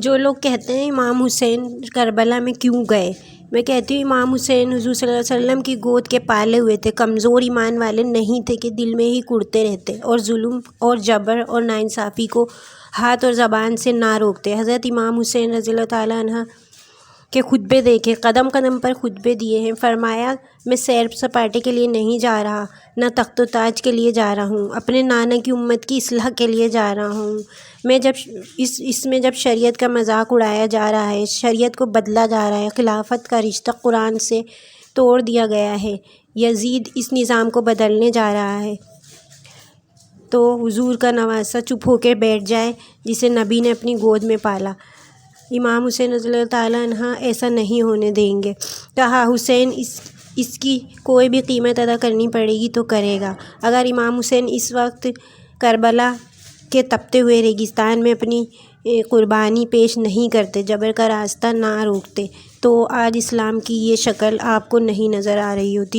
جو لوگ کہتے ہیں امام حسین کربلا میں کیوں گئے، میں کہتی ہوں امام حسین حضور صلی اللہ علیہ وسلم کی گود کے پالے ہوئے تھے، کمزور ایمان والے نہیں تھے کہ دل میں ہی کڑتے رہتے اور ظلم اور جبر اور ناانصافی کو ہاتھ اور زبان سے نہ روکتے۔ حضرت امام حسین رضی اللہ تعالیٰ عنہ کے خطبے دیکھے، قدم قدم پر خطبے دیے ہیں۔ فرمایا میں سیر سپاٹے کے لیے نہیں جا رہا، نہ تخت و تاج کے لیے جا رہا ہوں، اپنے نانا کی امت کی اصلاح کے لیے جا رہا ہوں۔ اس میں جب شریعت کا مذاق اڑایا جا رہا ہے، شریعت کو بدلا جا رہا ہے، خلافت کا رشتہ قرآن سے توڑ دیا گیا ہے، یزید اس نظام کو بدلنے جا رہا ہے، تو حضور کا نواسہ چپ ہو کے بیٹھ جائے جسے نبی نے اپنی گود میں پالا۔ امام حسین رضی اللہ تعالیٰ عنہ ایسا نہیں ہونے دیں گے۔ کہا حسین اس کی کوئی بھی قیمت ادا کرنی پڑے گی تو کرے گا۔ اگر امام حسین اس وقت کربلا کے تپتے ہوئے ریگستان میں اپنی قربانی پیش نہیں کرتے، جبر کا راستہ نہ روکتے، تو آج اسلام کی یہ شکل آپ کو نہیں نظر آ رہی ہوتی۔